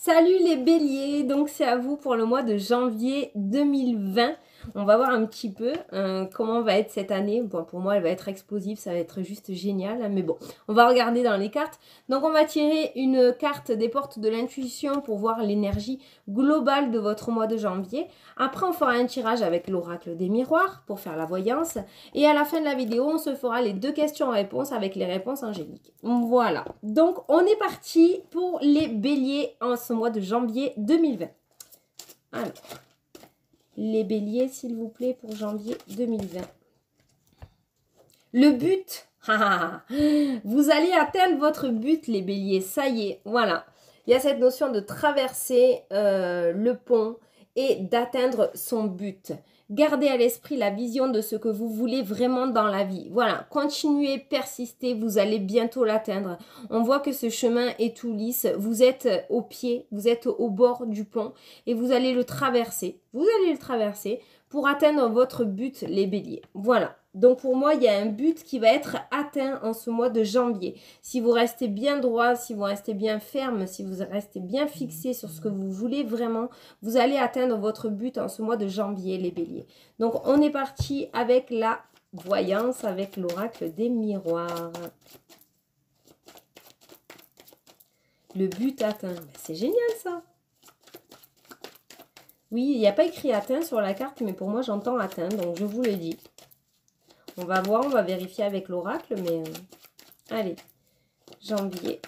Salut les béliers, donc c'est à vous pour le mois de janvier 2020. On va voir un petit peu comment va être cette année. Bon, pour moi, elle va être explosive, ça va être juste génial. Hein, mais bon, on va regarder dans les cartes. Donc, on va tirer une carte des portes de l'intuition pour voir l'énergie globale de votre mois de janvier. Après, on fera un tirage avec l'oracle des miroirs pour faire la voyance. Et à la fin de la vidéo, on se fera les 2 questions-réponses avec les réponses angéliques. Voilà. Donc, on est parti pour les béliers en ce mois de janvier 2020. Alors, les béliers, s'il vous plaît, pour janvier 2020. Le but, vous allez atteindre votre but, les béliers. Ça y est, voilà. Il y a cette notion de traverser le pont et d'atteindre son but. Gardez à l'esprit la vision de ce que vous voulez vraiment dans la vie. Voilà, continuez, persistez, vous allez bientôt l'atteindre. On voit que ce chemin est tout lisse. Vous êtes au pied, vous êtes au bord du pont et vous allez le traverser. Vous allez le traverser pour atteindre votre but, les béliers. Voilà. Donc pour moi, il y a un but qui va être atteint en ce mois de janvier. Si vous restez bien droit, si vous restez bien ferme, si vous restez bien fixé sur ce que vous voulez vraiment, vous allez atteindre votre but en ce mois de janvier, les béliers. Donc on est parti avec la voyance, avec l'oracle des miroirs. Le but atteint. C'est génial ça. Oui, il n'y a pas écrit atteint sur la carte, mais pour moi j'entends atteint, donc je vous le dis. On va voir, on va vérifier avec l'oracle, mais allez, janvier.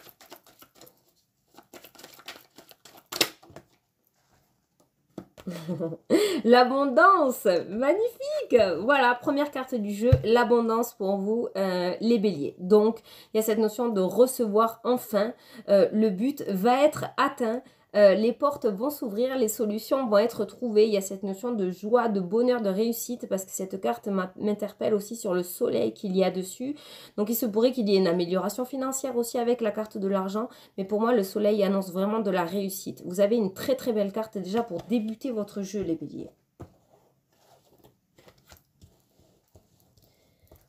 L'abondance, magnifique. Voilà, première carte du jeu, l'abondance pour vous, les béliers. Donc, il y a cette notion de recevoir enfin. Le but va être atteint. Les portes vont s'ouvrir, les solutions vont être trouvées. Il y a cette notion de joie, de bonheur, de réussite parce que cette carte m'interpelle aussi sur le soleil qu'il y a dessus. Donc, il se pourrait qu'il y ait une amélioration financière aussi avec la carte de l'argent. Mais pour moi, le soleil annonce vraiment de la réussite. Vous avez une très très belle carte déjà pour débuter votre jeu, les béliers.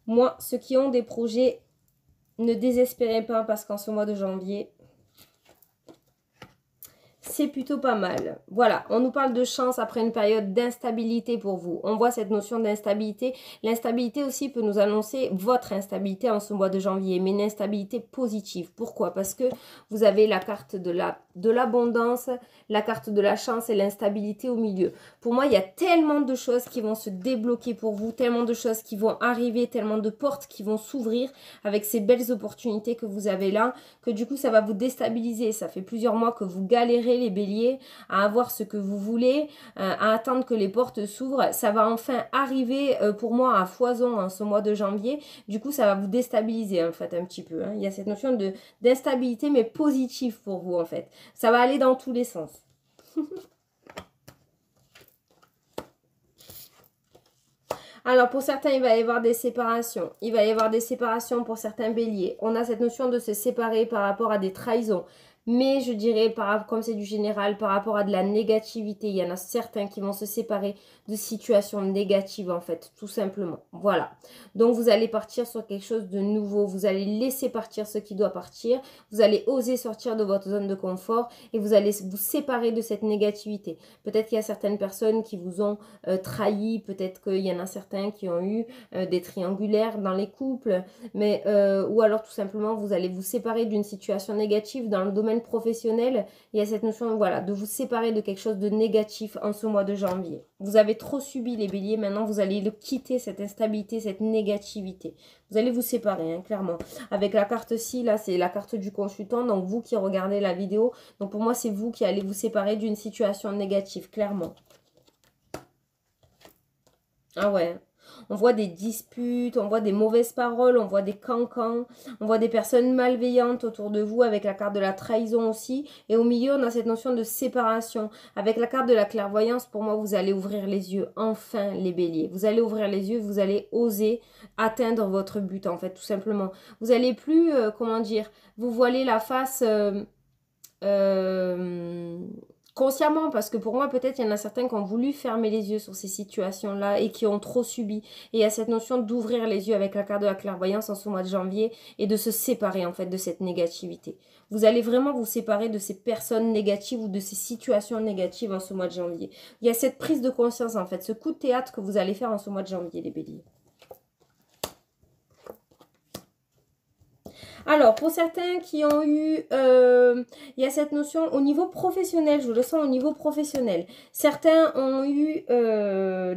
Moi, ceux qui ont des projets, ne désespérez pas parce qu'en ce mois de janvier, c'est plutôt pas mal. Voilà, on nous parle de chance après une période d'instabilité pour vous. On voit cette notion d'instabilité. L'instabilité aussi peut nous annoncer votre instabilité en ce mois de janvier, mais une instabilité positive. Pourquoi? Parce que vous avez la carte de l'abondance, la carte de la chance et l'instabilité au milieu. Pour moi, il y a tellement de choses qui vont se débloquer pour vous, tellement de choses qui vont arriver, tellement de portes qui vont s'ouvrir avec ces belles opportunités que vous avez là, que du coup, ça va vous déstabiliser. Ça fait plusieurs mois que vous galérez, les béliers, à avoir ce que vous voulez, à attendre que les portes s'ouvrent. Ça va enfin arriver pour moi à foison en ce mois de janvier. Du coup, ça va vous déstabiliser en fait un petit peu. Hein. Il y a cette notion d'instabilité mais positive pour vous en fait. Ça va aller dans tous les sens. Alors, pour certains, il va y avoir des séparations. Il va y avoir des séparations pour certains béliers. On a cette notion de se séparer par rapport à des trahisons. Mais je dirais, comme c'est du général, par rapport à de la négativité, il y en a certains qui vont se séparer de situations négatives, en fait, tout simplement. Voilà. Donc, vous allez partir sur quelque chose de nouveau. Vous allez laisser partir ce qui doit partir. Vous allez oser sortir de votre zone de confort et vous allez vous séparer de cette négativité. Peut-être qu'il y a certaines personnes qui vous ont trahi. Peut-être qu'il y en a certains qui ont eu des triangulaires dans les couples. Mais, ou alors, tout simplement, vous allez vous séparer d'une situation négative dans le domaine professionnel. Il y a cette notion, voilà, de vous séparer de quelque chose de négatif en ce mois de janvier. Vous avez trop subi les béliers, maintenant vous allez le quitter, cette instabilité, cette négativité. Vous allez vous séparer, hein, clairement. Avec la carte-ci, là, c'est la carte du consultant, donc vous qui regardez la vidéo, donc pour moi, c'est vous qui allez vous séparer d'une situation négative, clairement. Ah ouais. On voit des disputes, on voit des mauvaises paroles, on voit des cancans, on voit des personnes malveillantes autour de vous avec la carte de la trahison aussi. Et au milieu, on a cette notion de séparation. Avec la carte de la clairvoyance, pour moi, vous allez ouvrir les yeux. Enfin, les béliers. Vous allez ouvrir les yeux, vous allez oser atteindre votre but, en fait, tout simplement. Vous allez plus, comment dire, vous voiler la face... consciemment, parce que pour moi, peut-être, il y en a certains qui ont voulu fermer les yeux sur ces situations-là et qui ont trop subi. Et il y a cette notion d'ouvrir les yeux avec la carte de la clairvoyance en ce mois de janvier et de se séparer, en fait, de cette négativité. Vous allez vraiment vous séparer de ces personnes négatives ou de ces situations négatives en ce mois de janvier. Il y a cette prise de conscience, en fait, ce coup de théâtre que vous allez faire en ce mois de janvier, les béliers. Alors, pour certains qui ont eu, il y a cette notion au niveau professionnel, je le sens au niveau professionnel. Certains ont eu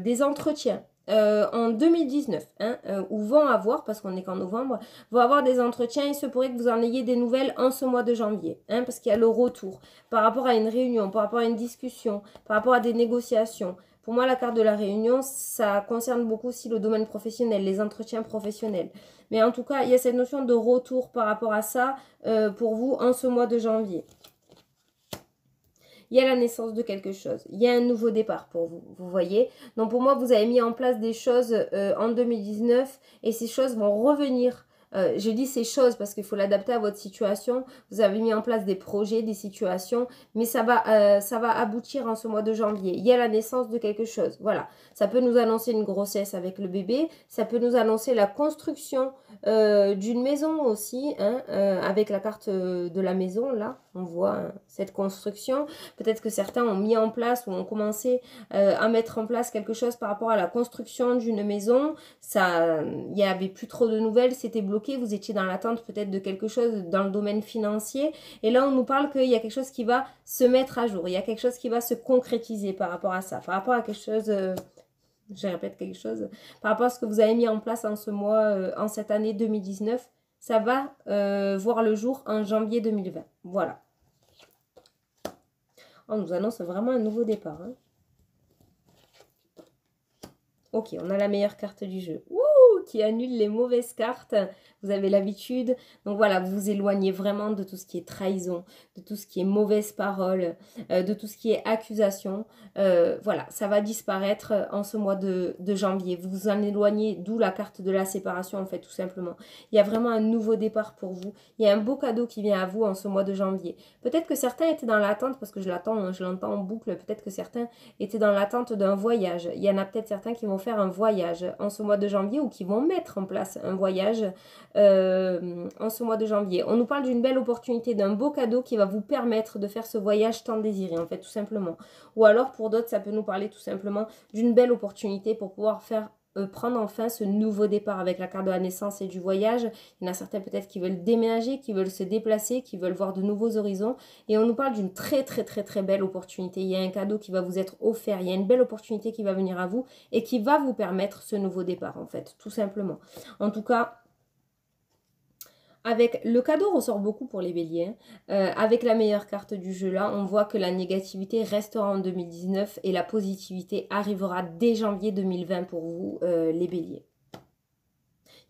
des entretiens en 2019, hein, ou vont avoir, parce qu'on est qu'en novembre, vont avoir des entretiens. Il se pourrait que vous en ayez des nouvelles en ce mois de janvier, hein, parce qu'il y a le retour par rapport à une réunion, par rapport à une discussion, par rapport à des négociations. Pour moi, la carte de la réunion, ça concerne beaucoup aussi le domaine professionnel, les entretiens professionnels. Mais en tout cas, il y a cette notion de retour par rapport à ça pour vous en ce mois de janvier. Il y a la naissance de quelque chose. Il y a un nouveau départ pour vous, vous voyez. Donc pour moi, vous avez mis en place des choses en 2019 et ces choses vont revenir. Je dis ces choses parce qu'il faut l'adapter à votre situation. Vous avez mis en place des projets, des situations, mais ça va aboutir en ce mois de janvier. Il y a la naissance de quelque chose. Voilà. Ça peut nous annoncer une grossesse avec le bébé. Ça peut nous annoncer la construction d'une maison aussi, hein, avec la carte de la maison, là. On voit cette construction. Peut-être que certains ont mis en place ou ont commencé à mettre en place quelque chose par rapport à la construction d'une maison. Il n'y avait plus trop de nouvelles, c'était bloqué. Vous étiez dans l'attente peut-être de quelque chose dans le domaine financier. Et là, on nous parle qu'il y a quelque chose qui va se mettre à jour. Il y a quelque chose qui va se concrétiser par rapport à ça. Par rapport à quelque chose... je répète quelque chose. Par rapport à ce que vous avez mis en place en ce mois, en cette année 2019, ça va voir le jour en janvier 2020. Voilà. On nous annonce vraiment un nouveau départ. Hein. Ok, on a la meilleure carte du jeu. Wouh, qui annule les mauvaises cartes. Vous avez l'habitude. Donc voilà, vous vous éloignez vraiment de tout ce qui est trahison, de tout ce qui est mauvaise parole, de tout ce qui est accusation. Voilà, ça va disparaître en ce mois de janvier. Vous vous en éloignez, d'où la carte de la séparation en fait, tout simplement. Il y a vraiment un nouveau départ pour vous. Il y a un beau cadeau qui vient à vous en ce mois de janvier. Peut-être que certains étaient dans l'attente, parce que je l'entends en boucle, peut-être que certains étaient dans l'attente d'un voyage. Il y en a peut-être certains qui vont faire un voyage en ce mois de janvier ou qui vont mettre en place un voyage en ce mois de janvier. On nous parle d'une belle opportunité, d'un beau cadeau qui va vous permettre de faire ce voyage tant désiré, en fait, tout simplement. Ou alors, pour d'autres, ça peut nous parler tout simplement d'une belle opportunité pour pouvoir prendre enfin ce nouveau départ avec la carte de la naissance et du voyage. Il y en a certains peut-être qui veulent déménager, qui veulent se déplacer, qui veulent voir de nouveaux horizons. Et on nous parle d'une très très très très belle opportunité. Il y a un cadeau qui va vous être offert, il y a une belle opportunité qui va venir à vous et qui va vous permettre ce nouveau départ en fait, tout simplement. En tout cas, avec le cadeau ressort beaucoup pour les béliers. Avec la meilleure carte du jeu là, on voit que la négativité restera en 2019 et la positivité arrivera dès janvier 2020 pour vous, les béliers.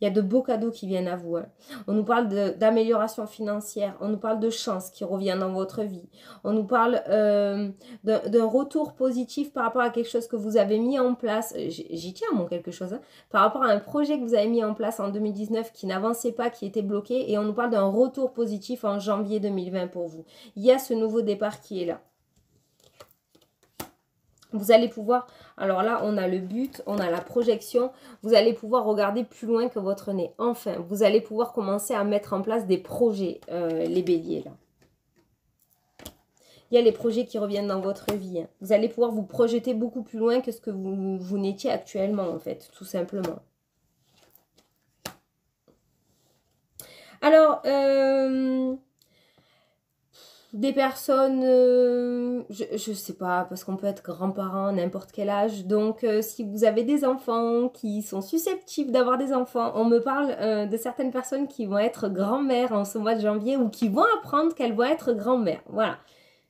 Il y a de beaux cadeaux qui viennent à vous. Hein. On nous parle d'amélioration financière. On nous parle de chance qui revient dans votre vie. On nous parle d'un retour positif par rapport à quelque chose que vous avez mis en place. J'y tiens mon quelque chose. Hein. Par rapport à un projet que vous avez mis en place en 2019 qui n'avançait pas, qui était bloqué. Et on nous parle d'un retour positif en janvier 2020 pour vous. Il y a ce nouveau départ qui est là. Vous allez pouvoir, alors là, on a le but, on a la projection. Vous allez pouvoir regarder plus loin que votre nez. Enfin, vous allez pouvoir commencer à mettre en place des projets, les béliers, là. Il y a les projets qui reviennent dans votre vie. Hein. Vous allez pouvoir vous projeter beaucoup plus loin que ce que vous n'étiez actuellement, en fait, tout simplement. Alors, des personnes, je sais pas, parce qu'on peut être grand-parent à n'importe quel âge. Donc, si vous avez des enfants qui sont susceptibles d'avoir des enfants, on me parle de certaines personnes qui vont être grand-mères en ce mois de janvier ou qui vont apprendre qu'elles vont être grand-mères. Voilà.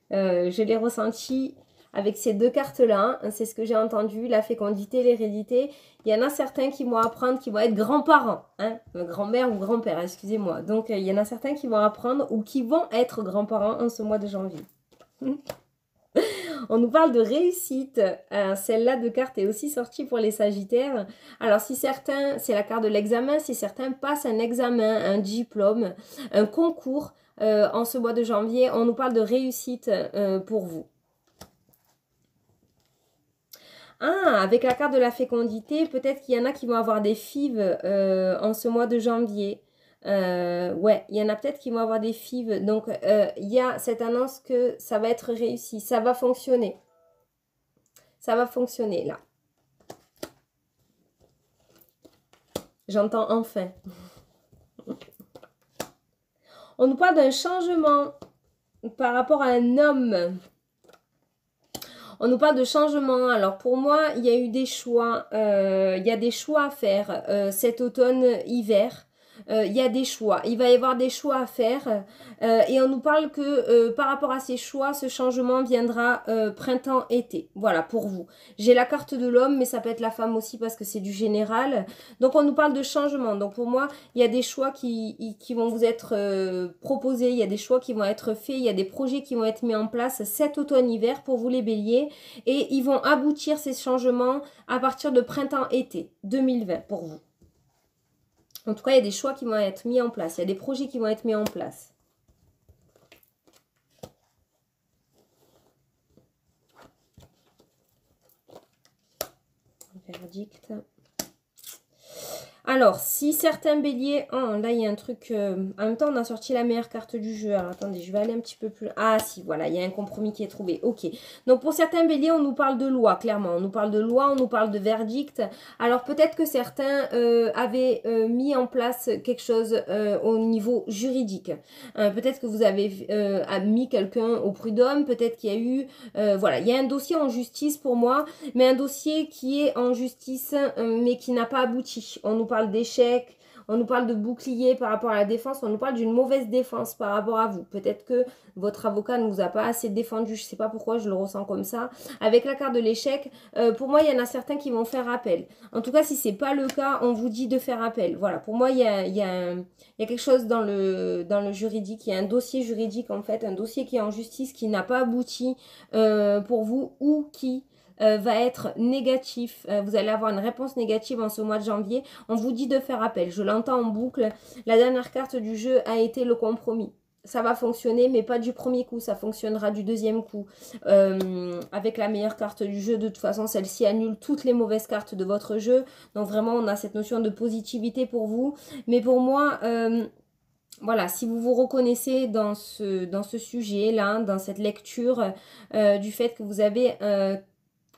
Je l'ai ressenti avec ces deux cartes-là. Hein. C'est ce que j'ai entendu, la fécondité, l'hérédité. Il y en a certains qui vont apprendre, qui vont être grands-parents. Hein. Grand-mère ou grand-père, excusez-moi. Donc, il y en a certains qui vont apprendre ou qui vont être grands-parents en ce mois de janvier. On nous parle de réussite. Celle-là de carte est aussi sortie pour les Sagittaires. Alors, si certains, c'est la carte de l'examen, si certains passent un examen, un diplôme, un concours en ce mois de janvier, on nous parle de réussite pour vous. Ah, avec la carte de la fécondité, peut-être qu'il y en a qui vont avoir des fives en ce mois de janvier. Ouais, il y en a peut-être qui vont avoir des fives. Donc, il y a cette annonce que ça va être réussi. Ça va fonctionner. Ça va fonctionner, là. J'entends enfin. On nous parle d'un changement par rapport à un homme. On nous parle de changement. Alors pour moi, il y a eu des choix. Il y a des choix à faire cet automne-hiver. Il y a des choix. Il va y avoir des choix à faire. Et on nous parle que par rapport à ces choix, ce changement viendra printemps-été. Voilà, pour vous. J'ai la carte de l'homme, mais ça peut être la femme aussi parce que c'est du général. Donc on nous parle de changement. Donc pour moi, il y a des choix qui vont vous être proposés. Il y a des choix qui vont être faits. Il y a des projets qui vont être mis en place cet automne-hiver pour vous les béliers. Et ils vont aboutir ces changements à partir de printemps-été 2020 pour vous. En tout cas, il y a des choix qui vont être mis en place. Il y a des projets qui vont être mis en place. Verdict. Alors, si certains béliers... Oh, là, il y a un truc... En même temps, on a sorti la meilleure carte du jeu. Alors, attendez, je vais aller un petit peu plus... Ah, si, voilà, il y a un compromis qui est trouvé. Ok. Donc, pour certains béliers, on nous parle de loi, clairement. On nous parle de loi, on nous parle de verdict. Alors, peut-être que certains avaient mis en place quelque chose au niveau juridique. Peut-être que vous avez mis quelqu'un au prud'homme. Peut-être qu'il y a eu... voilà, il y a un dossier en justice pour moi, mais un dossier qui est en justice, mais qui n'a pas abouti. On nous parle d'échec, on nous parle de bouclier par rapport à la défense, on nous parle d'une mauvaise défense par rapport à vous. Peut-être que votre avocat ne vous a pas assez défendu, je ne sais pas pourquoi je le ressens comme ça. Avec la carte de l'échec, pour moi, il y en a certains qui vont faire appel. En tout cas, si ce n'est pas le cas, on vous dit de faire appel. Voilà, pour moi, il y a quelque chose dans le juridique, il y a un dossier juridique en fait, un dossier qui est en justice qui n'a pas abouti pour vous ou qui... va être négatif. Vous allez avoir une réponse négative en ce mois de janvier. On vous dit de faire appel. Je l'entends en boucle. La dernière carte du jeu a été le compromis. Ça va fonctionner, mais pas du premier coup. Ça fonctionnera du deuxième coup. Avec la meilleure carte du jeu, de toute façon, celle-ci annule toutes les mauvaises cartes de votre jeu. Donc vraiment, on a cette notion de positivité pour vous. Mais pour moi... voilà, si vous vous reconnaissez dans ce sujet-là, dans cette lecture, du fait que vous avez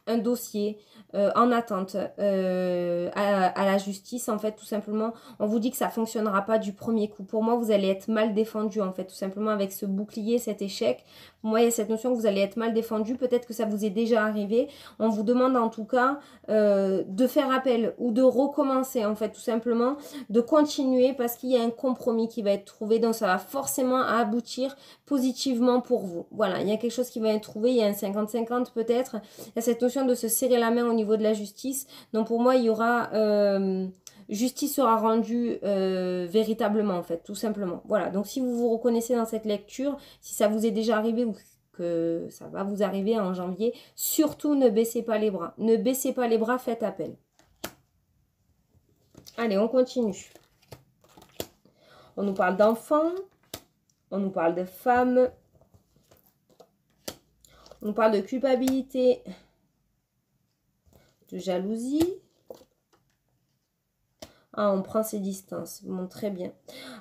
un dossier en attente à la justice, en fait, tout simplement, on vous dit que ça ne fonctionnera pas du premier coup. Pour moi, vous allez être mal défendu, en fait, tout simplement, avec ce bouclier, cet échec. Pour moi, il y a cette notion que vous allez être mal défendu. Peut-être que ça vous est déjà arrivé. On vous demande, en tout cas, de faire appel ou de recommencer, en fait, tout simplement, de continuer parce qu'il y a un compromis qui va être trouvé. Donc, ça va forcément aboutir positivement pour vous. Voilà, il y a quelque chose qui va être trouvé. Il y a un 50-50 peut-être. Il y a cette notion de se serrer la main au niveau de la justice. Donc pour moi, il y aura... justice sera rendue véritablement, en fait, tout simplement. Voilà, donc si vous vous reconnaissez dans cette lecture, si ça vous est déjà arrivé ou que ça va vous arriver en janvier, surtout ne baissez pas les bras. Ne baissez pas les bras, faites appel. Allez, on continue. On nous parle d'enfants, on nous parle de femmes, on nous parle de culpabilité, de jalousie. Ah, on prend ses distances. Bon, très bien.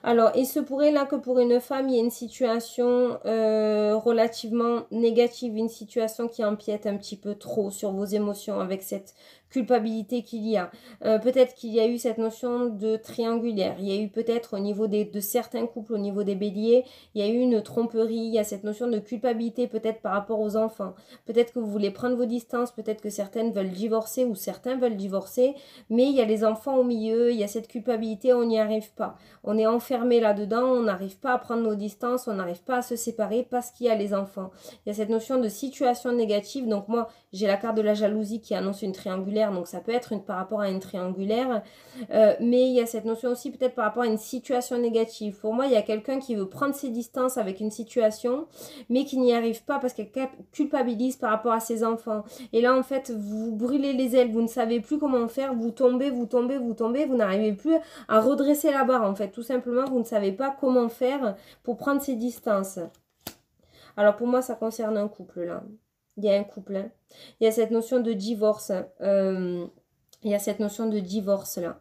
Alors, il se pourrait là que pour une femme, il y ait une situation relativement négative, une situation qui empiète un petit peu trop sur vos émotions avec cette culpabilité qu'il y a. Peut-être qu'il y a eu cette notion de triangulaire. Il y a eu peut-être au niveau de certains couples, au niveau des béliers, il y a eu une tromperie. Il y a cette notion de culpabilité peut-être par rapport aux enfants. Peut-être que vous voulez prendre vos distances. Peut-être que certaines veulent divorcer ou certains veulent divorcer. Mais il y a les enfants au milieu. Il y a cette culpabilité, on n'y arrive pas. On est enfermé là-dedans. On n'arrive pas à prendre nos distances. On n'arrive pas à se séparer parce qu'il y a les enfants. Il y a cette notion de situation négative. Donc moi, j'ai la carte de la jalousie qui annonce une triangulaire. Donc ça peut être par rapport à une triangulaire, mais il y a cette notion aussi peut-être par rapport à une situation négative. Pour moi, il y a quelqu'un qui veut prendre ses distances avec une situation, mais qui n'y arrive pas parce qu'elle culpabilise par rapport à ses enfants. Et là, en fait, vous brûlez les ailes, vous ne savez plus comment faire, vous tombez, vous n'arrivez plus à redresser la barre, en fait. Tout simplement, vous ne savez pas comment faire pour prendre ses distances. Alors, pour moi, ça concerne un couple, là. Il y a un couple. Hein. Il y a cette notion de divorce. Hein. Il y a cette notion de divorce là.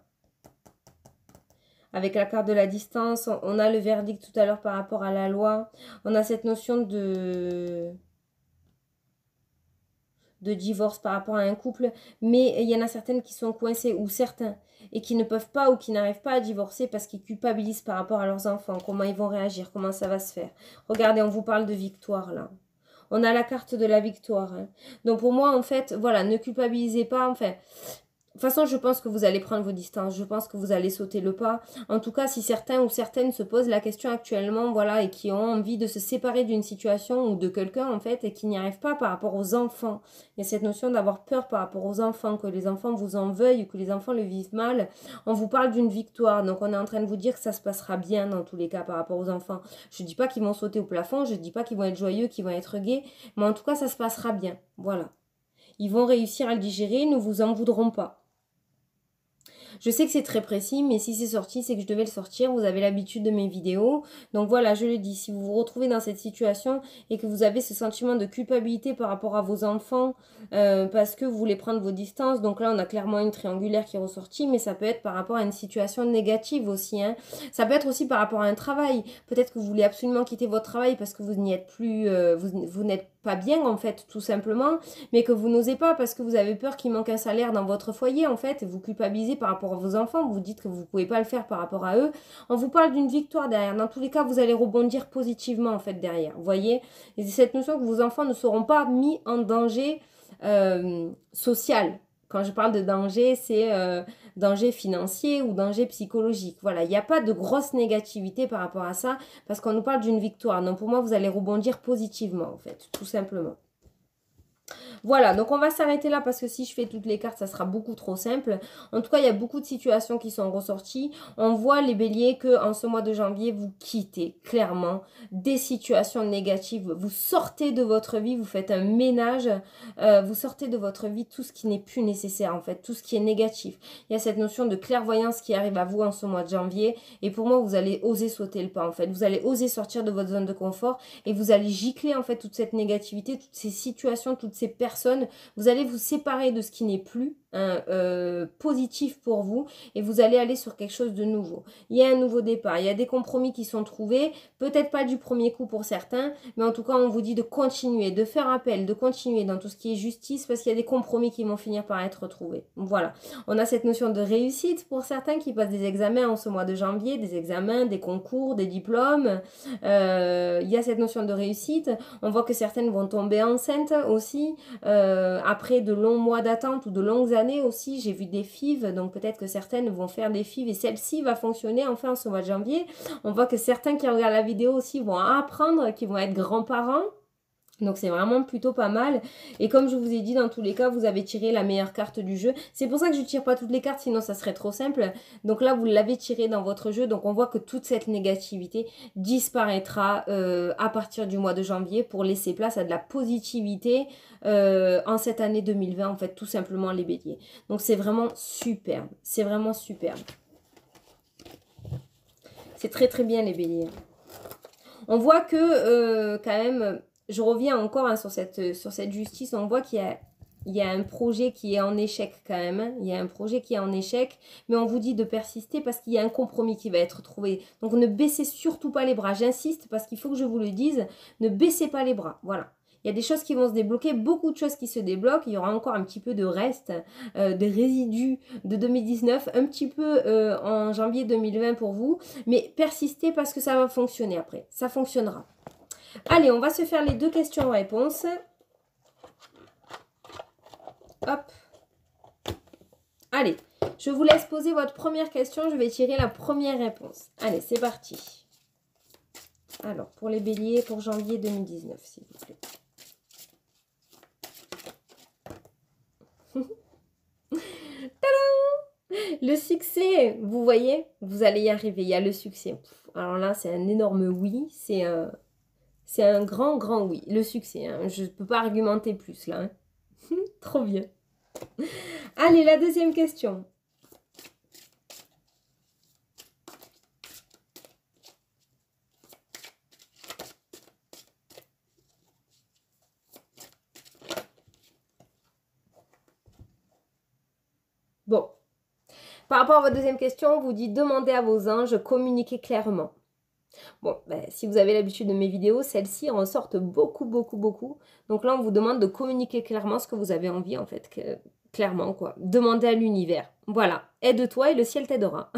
Avec la carte de la distance, on a le verdict tout à l'heure par rapport à la loi. On a cette notion de divorce par rapport à un couple, mais il y en a certaines qui sont coincées ou certains et qui ne peuvent pas ou qui n'arrivent pas à divorcer parce qu'ils culpabilisent par rapport à leurs enfants, comment ils vont réagir, comment ça va se faire. Regardez, on vous parle de victoire là. On a la carte de la victoire. Hein. Donc pour moi, en fait, voilà, ne culpabilisez pas, enfin, de toute façon, je pense que vous allez prendre vos distances. Je pense que vous allez sauter le pas. En tout cas, si certains ou certaines se posent la question actuellement, voilà, et qui ont envie de se séparer d'une situation ou de quelqu'un, en fait, et qui n'y arrivent pas par rapport aux enfants. Il y a cette notion d'avoir peur par rapport aux enfants, que les enfants vous en veuillent ou que les enfants le vivent mal. On vous parle d'une victoire. Donc, on est en train de vous dire que ça se passera bien dans tous les cas par rapport aux enfants. Je ne dis pas qu'ils vont sauter au plafond. Je ne dis pas qu'ils vont être joyeux, qu'ils vont être gais. Mais en tout cas, ça se passera bien. Voilà. Ils vont réussir à le digérer. Ils ne vous en voudront pas. Je sais que c'est très précis, mais si c'est sorti, c'est que je devais le sortir. Vous avez l'habitude de mes vidéos. Donc voilà, je le dis, si vous vous retrouvez dans cette situation et que vous avez ce sentiment de culpabilité par rapport à vos enfants, parce que vous voulez prendre vos distances, donc là on a clairement une triangulaire qui est ressortie, mais ça peut être par rapport à une situation négative aussi. Hein. Ça peut être aussi par rapport à un travail. Peut-être que vous voulez absolument quitter votre travail parce que vous n'y êtes plus, vous n'êtes pas bien en fait, tout simplement, mais que vous n'osez pas parce que vous avez peur qu'il manque un salaire dans votre foyer en fait, et vous culpabilisez par rapport à vos enfants, vous dites que vous ne pouvez pas le faire par rapport à eux. On vous parle d'une victoire derrière. Dans tous les cas, vous allez rebondir positivement en fait derrière. Vous voyez, et cette notion que vos enfants ne seront pas mis en danger social. Quand je parle de danger, c'est danger financier ou danger psychologique. Voilà, il n'y a pas de grosse négativité par rapport à ça parce qu'on nous parle d'une victoire. Donc pour moi, vous allez rebondir positivement en fait, tout simplement. Voilà, donc on va s'arrêter là parce que si je fais toutes les cartes, ça sera beaucoup trop simple. En tout cas, il y a beaucoup de situations qui sont ressorties. On voit les béliers que en ce mois de janvier, vous quittez clairement des situations négatives. Vous sortez de votre vie, vous faites un ménage, vous sortez de votre vie tout ce qui n'est plus nécessaire en fait, tout ce qui est négatif. Il y a cette notion de clairvoyance qui arrive à vous en ce mois de janvier. Et pour moi, vous allez oser sauter le pas en fait. Vous allez oser sortir de votre zone de confort et vous allez gicler en fait toute cette négativité, toutes ces situations, toutes ces personnes. Vous allez vous séparer de ce qui n'est plus positif pour vous et vous allez aller sur quelque chose de nouveau. Il y a un nouveau départ, il y a des compromis qui sont trouvés, peut-être pas du premier coup pour certains, mais en tout cas on vous dit de continuer, de faire appel, de continuer dans tout ce qui est justice parce qu'il y a des compromis qui vont finir par être trouvés. Voilà, on a cette notion de réussite pour certains qui passent des examens en ce mois de janvier, des examens, des concours, des diplômes. Il y a cette notion de réussite. On voit que certaines vont tomber enceintes aussi après de longs mois d'attente ou de longues années aussi. J'ai vu des FIV, donc peut-être que certaines vont faire des FIV et celle-ci va fonctionner enfin ce mois de janvier. On voit que certains qui regardent la vidéo aussi vont apprendre, qui vont être grands-parents. Donc c'est vraiment plutôt pas mal. Et comme je vous ai dit, dans tous les cas, vous avez tiré la meilleure carte du jeu. C'est pour ça que je ne tire pas toutes les cartes, sinon ça serait trop simple. Donc là, vous l'avez tiré dans votre jeu. Donc on voit que toute cette négativité disparaîtra à partir du mois de janvier pour laisser place à de la positivité en cette année 2020, en fait, tout simplement les béliers. Donc c'est vraiment superbe. C'est vraiment superbe. C'est très très bien les béliers. On voit que quand même... Je reviens encore hein, sur cette justice. On voit qu'il y a un projet qui est en échec quand même. Hein. Il y a un projet qui est en échec. Mais on vous dit de persister parce qu'il y a un compromis qui va être trouvé. Donc ne baissez surtout pas les bras. J'insiste parce qu'il faut que je vous le dise. Ne baissez pas les bras. Voilà. Il y a des choses qui vont se débloquer, beaucoup de choses qui se débloquent. Il y aura encore un petit peu de reste, de résidus de 2019, un petit peu en janvier 2020 pour vous. Mais persistez parce que ça va fonctionner après. Ça fonctionnera. Allez, on va se faire les deux questions-réponses. Hop. Allez, je vous laisse poser votre première question. Je vais tirer la première réponse. Allez, c'est parti. Alors, pour les béliers, pour janvier 2019, s'il vous plaît. Tadam! Le succès, vous voyez, vous allez y arriver. Il y a le succès. Alors là, c'est un énorme oui. C'est un grand, grand oui. Le succès, hein. Je ne peux pas argumenter plus là. Hein. Trop bien. Allez, la deuxième question. Bon. Par rapport à votre deuxième question, on vous dit demandez à vos anges, communiquez clairement. Bon, ben, si vous avez l'habitude de mes vidéos, celles-ci en sortent beaucoup, beaucoup, beaucoup. Donc là, on vous demande de communiquer clairement ce que vous avez envie, en fait. Clairement, quoi. Demandez à l'univers. Voilà. Aide-toi et le ciel t'aidera.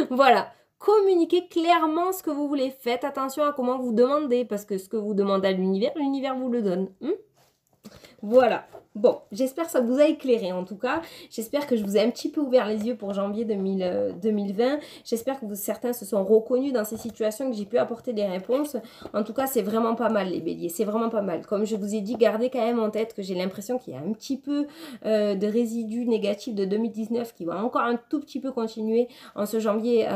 Voilà. Communiquez clairement ce que vous voulez. Faites attention à comment vous demandez, parce que ce que vous demandez à l'univers vous le donne. Voilà. Bon, j'espère que ça vous a éclairé en tout cas. J'espère que je vous ai un petit peu ouvert les yeux pour janvier 2020. J'espère que certains se sont reconnus dans ces situations, que j'ai pu apporter des réponses. En tout cas, c'est vraiment pas mal les béliers. C'est vraiment pas mal. Comme je vous ai dit, gardez quand même en tête que j'ai l'impression qu'il y a un petit peu de résidus négatifs de 2019 qui vont encore un tout petit peu continuer en ce janvier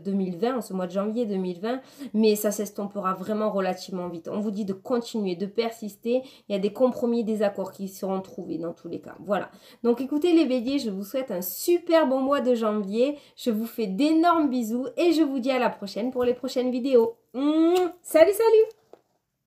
2020, en ce mois de janvier 2020. Mais ça s'estompera vraiment relativement vite. On vous dit de continuer, de persister. Il y a des compromis, des accords qui seront trouvés dans tous les cas. Voilà. Donc écoutez les béliers, je vous souhaite un super bon mois de janvier. Je vous fais d'énormes bisous et je vous dis à la prochaine pour les prochaines vidéos. Salut, salut!